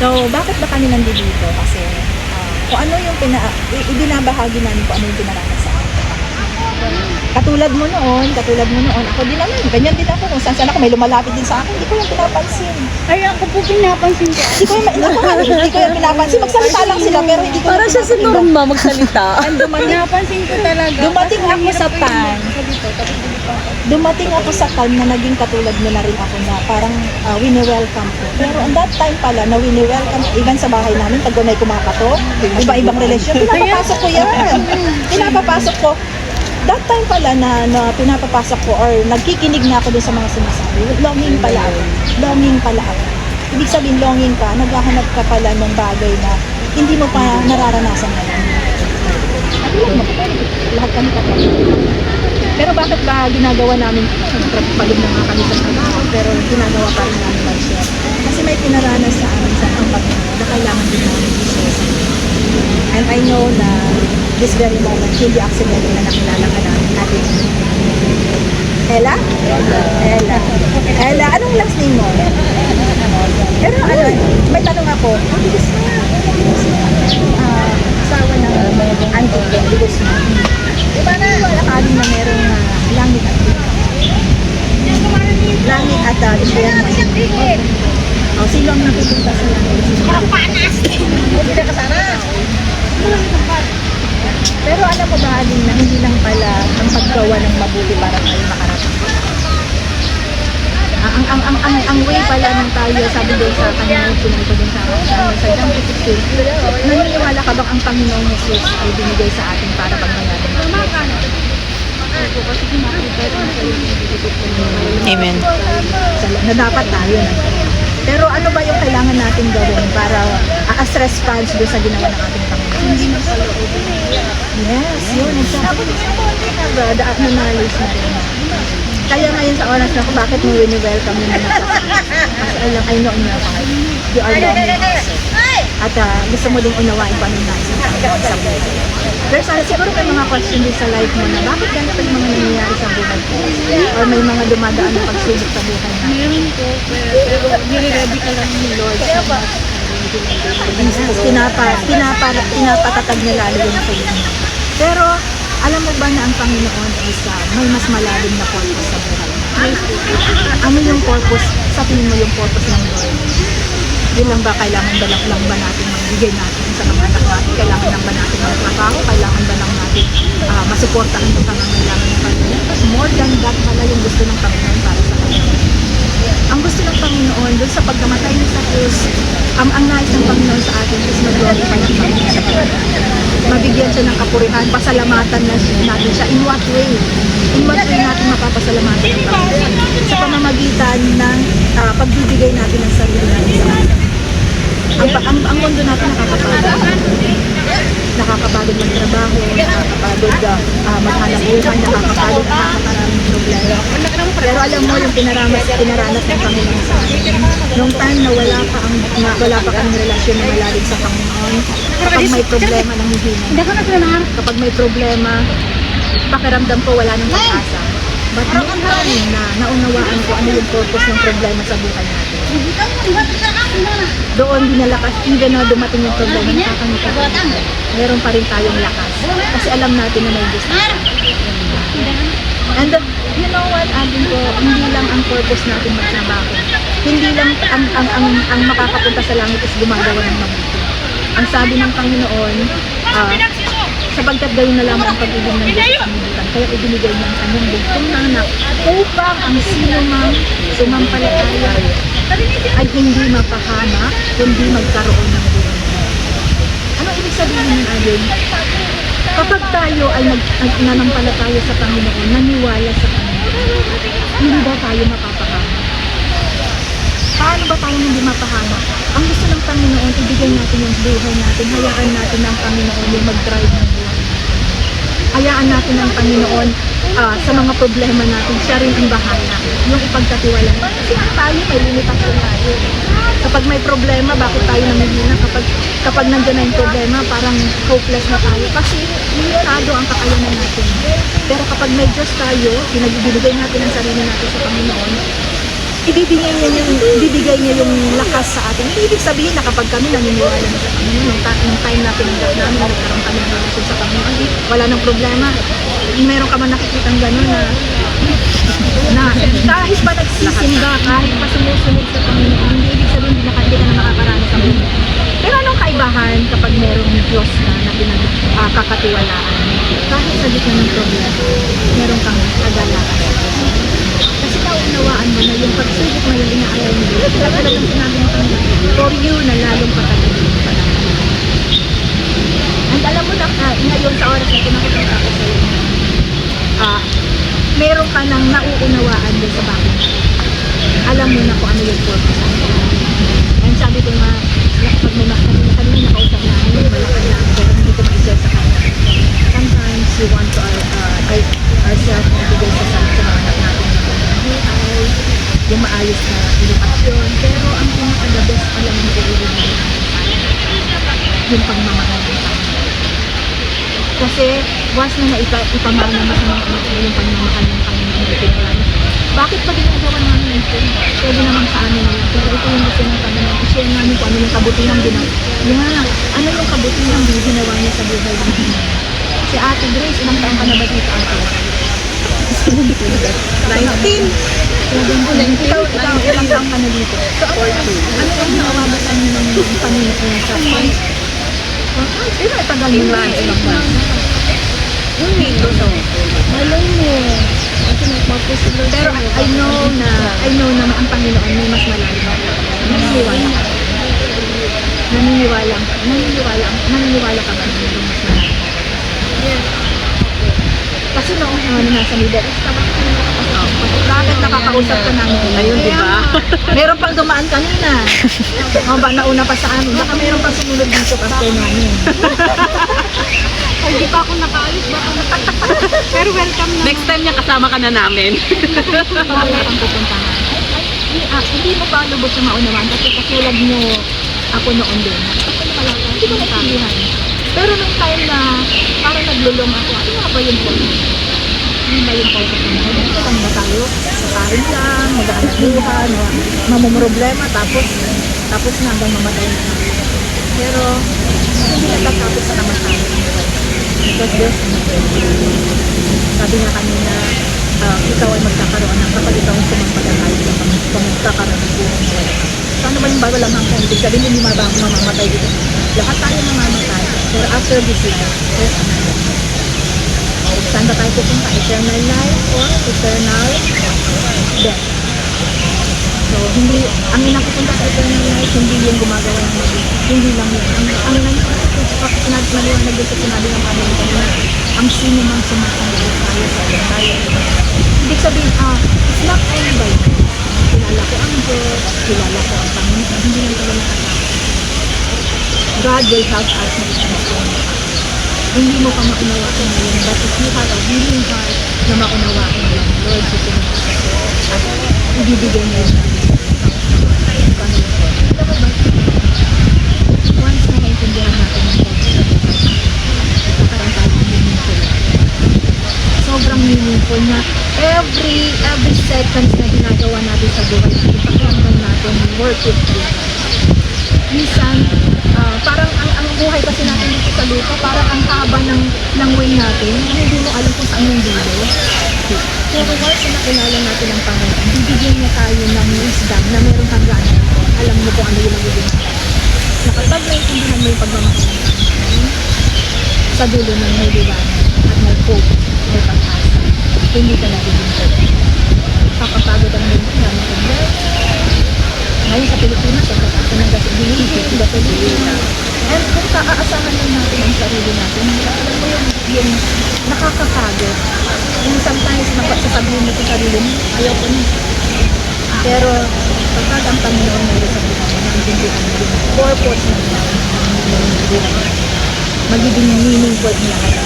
So, bakit ba kami nandito? Kasi kung ano yung ibinabahagi namin kung ano yung pinaranas sa akin. Katulad mo noon, ako din naman, ganyan din ako. Kung saan ako, may lumalapit din sa akin, hindi ko yung pinapansin. Ay, ako po pinapansin ko. Hindi ko yung pinapansin. Magsalita lang sila, pero hindi ko Para siya si Norma magsalita. Pinapansin ko talaga. Dumating ako sa time. Dumating ako sa time na naging katulad mo na rin ako na parang wini-welcome ko. Pero on that time pala na wini-welcome, even sa bahay namin, pag may kumakato, iba-ibang relasyon, pinapapasok ko yan. Pinapapasok ko. That time pala na pinapapasok ko or nagkikinig na ako dun sa mga sinasabi, longing pala ako. Longing pala ako. Ibig sabihin, longing ka, naghahanap ka pala ng bagay na hindi mo pa nararanasan ngayon. Katulad mo, lahat kami katulad. Pero bakit ba ginagawa namin, pagod na nga kami sa trabaho, pero ginagawa pa rin namin mag-share. Kasi may pinaranas sa amin sa Panginoon na kailangan din namin i-share. And I know na this very moment, hindi accidental na nakilala ka natin. Ella? Ella, anong last name mo? Pero ano, may tanong ako. Asawa ng auntie ko, Digos mo. Diba na wala ka rin na merong langit at langit at impyerno. Sino ang napupunta sa langit? Hindi ka sana. Pero alam mo ba, Aling, na hindi lang pala ang paggawa ng mabuti para tayo makarating. Ang way pala ng tayo, sabi doon sa kanya, pinito din sa John 15, naniniwala ka bang ang Panginoong Jesus ay binigay sa atin para pagmanyarin natin? Amen. Na dapat tayo na. Pero ano ba yung kailangan natin gawin para as response doon sa ginawa ng ating Panginoon? Yes, yun. Exactly. Knowledge na rin. Kaya ngayon sa oras na kung bakit mo wini-welcome yun na kasi I know in your heart, you are loving us. At gusto mo din unawain pa nung nais ng Panginoon sa buhay. There's siguro may mga question din sa life mo na bakit ganito yung mga nangyayari sa buhay ko? Or may mga dumadaan na pagsubok sa buhay na? Meron po, pero nire-ready ka lang ni Lord. Pinapatatag niya lalo yung faith mo. Pero, alam mo ba na ang Panginoon is may mas malalim na purpose sa buhay mo? Ano yung purpose? Sa tingin mo yung purpose ng Lord? Yun lang ba, kailangan ba lang ba natin magbigay natin sa mga anak natin? Kailangan lang ba natin magtrabaho? Kailangan ba lang natin masuportahan yung pangangailangan ng Panginoon? But more than that pala yung gusto ng Panginoon para sa kanila. Ang gusto ng Panginoon, doon sa pagkamatay niya sa krus, ang nais ng Panginoon sa atin is mag-glorify ng Panginoon sa Panginoon. Mabigyan siya ng kapurihan, pasalamatan natin siya. In what way? In what way natin mapapasalamatan ng Panginoon? Sa pamamagitan ng pagbibigay natin ng sarili natin sa Panginoon. Ang mundo natin nakakapagod magtrabaho, nakakapagod maghanap buhay, nakakamaraming problema. Pero alam mo yung pinaranas ng Panginoon sa atin. Nung time na wala pa kang relasyon na malalim sa Panginoon, kapag may problema nang hihina. Kapag may problema, pakiramdam ko wala nang pag-asa. But noong time na naunawaan ko ano yung purpose ng problema sa buhay natin. Doon dinalakas, even na dumating yung problema, nakakangita. Meron pa rin tayong lakas. Kasi alam natin na may Diyos na. And you know what, Adin ko, hindi lang ang purpose natin magtrabaho. Hindi lang ang makakapunta sa langit is gumagawa ng mabuti. Ang sabi ng Panginoon, sapagkat gayon na lamang ang pag-ibig ng Diyos sa sanlibutan. Kaya ibinigay niya ang kanyang bugtong na anak upang ang sino mang sumampalataya ay hindi mapahamak, kundi magkaroon ng buhay. Ano ibig sabihin ng Adin? Kapag tayo ay nanampalataya sa Panginoon, naniwala sa Panginoon, hindi ba tayo mapapahamak? Paano ba tayo hindi mapahamak? Ang gusto ng Panginoon, ibigay natin yung buhay natin, hayaan natin ng Panginoon yung mag-drive ng buhay. Hayaan natin ng Panginoon sa mga problema natin, siya rin ang bahala. Yung ipagkatiwala. Kasi tayo, may limitasyon tayo. Kapag may problema, bakit tayo namihina? Kapag nandiyan na yung problema, parang hopeless na tayo. Kasi limitado ang kakayanan natin. Pero kapag may Diyos tayo, pinagbibigay natin ang sarili natin sa Panginoon, ibibigay niya yung lakas sa atin. Hindi ibig sabihin na kapag kami naniniwala na sa Panginoon, nung time na pinanggap namin, nagkaroon kami ng relasyon sa Panginoon, wala nang problema. Meron ka man nakikitang gano'n na kahit pa nagsisimba, kahit pa sumusunod sa Panginoon, hindi ibig sabihin hindi ka na nakakaranas ng Panginoon. Pero anong kaibahan kapag merong Diyos na pinagkakatiwalaan? Kahit sa gitna ng problema, meron kang kagalakan. Kasi naunawaan mo na yung pagsubok na yung inaayaw mo. Kaya talagang sinabi mo kanina, for you na lalong patagalin pa lang. And alam mo na, ngayon sa oras na pinakita ko sa iyo, meron ka nang nauunawaan din sa bakit. Alam mo na kung ano yung purpose. And sabi ko nga, pag may kanina nakausap namin, malakad lang, pero hindi ko ma-share sa kanya. Sometimes we want to ourselves na bigay sa mga anak natin yung maayos na edukasyon, pero ang pinaka-the best alam mo yung pagmamahal ng Panginoon. Kasi once na ipamana mo sa mga anak mo yung pagmamahal ng Panginoon, bakit pa ginagawa namin ito? Pwede naman sa amin na lang. Pero ito yung gusto ng Panginoon. I-share namin kung ano yung kabutihang ginawa. Ano yung kabutihang ginawa niya sa buhay namin. Si Ate Grace, ilang taon ka na ba dito, Ate? 19. Ikaw, ilang taon ka na dito? So, ano yung nawabasan niyo ng Panginoon sa Panginoon? Pero tagal mo na ilang buwan. Malay mo. Pero I know na ang Panginoon may mas malalim. Naniniwala ka ba na mayroong mas malalim? Kasi noong nasa Middle East ka ba? Bakit nakakausap ka namin? Ayun, di ba? Meron pang dumaan kanina. Ba, nauna pa sa amin. Baka meron pang sumunod dito after namin. Hindi pa ako nakaalis. Pero welcome na. Next time niya kasama ka na namin. Wala kang pupuntahan. Hindi mo pa lubos na maunawaan kasi katulad mo ako noon din. Hindi ko nasabihan. Pero nung time na parang naglulong ako, ano nga ba yun po? Ano ba yung focus mo? Ito lang ba tayo? Kakain lang, mag-aanap buhay, mamumroblema, tapos na hanggang mamatay na. Pero hindi natatapos na naman tayo. Because there's sabi nga kanina, ikaw ay magkakaroon ng kapag ikaw ang sumampalatay kung magkakaroon ng buhay na wala. So ano ba yung bago lang ang ibig sabihin, hindi mamamatay dito. Lahat tayo mamamatay. Pero after this life, there's another life. Saan ba tayo pupunta? Eternal life or eternal death? So, hindi, ang inapupunta sa eternal life, hindi yung gumagawa ng mali. Hindi lang yun. Ang maliwanag dito sa sinabi ng Panginoon na ang sino mang sumasagot tayo sa tayo. Ibig sabihin, it's not only by me. Kilala ko ang Diyos, kilala ko ang Panginoon, hindi lang tayo nakakasama. God will help us na i-transform us. Hindi mo pa maunawaan ngayon, but if you have a willing heart na maunawaan mo lang, Lord, susunod ka at ibibigay mo yung once na naintindihan natin ang pagkakas, nagkakaroon tayo ng meaningful. Sobrang meaningful na every seconds na ginagawa natin sa buhay, ipakramdam natin worth it. Minsan, parang ang buhay kasi natin dito sa lupa, parang ang haba ng way natin, hindi mo alam kung saan yung dulo. Pero once na nakilala natin ang Panginoon, bibigyan niya tayo ng wisdom na meron kang gana. Alam mo kung ano yung magiging na kapag naiintindihan mo yung pagmamahal ng Panginoon, sa dulo ng may liwanag at may hope, may pag-asa, hindi ka nagiging hope. Kapapagod ang mundo na may problema. Ngayon sa Pilipinas, sa pag-asa ng gasolina. And kung aasahan lang natin ang sarili natin, alam mo yung nakakapagod. Yung sometimes sasabihin mo sa sarili mo, ayaw ko na. Pero kapag ang Panginoon meron sa buhay, naintindihan mo yung purpose na niya, magiging meaningful niya kaya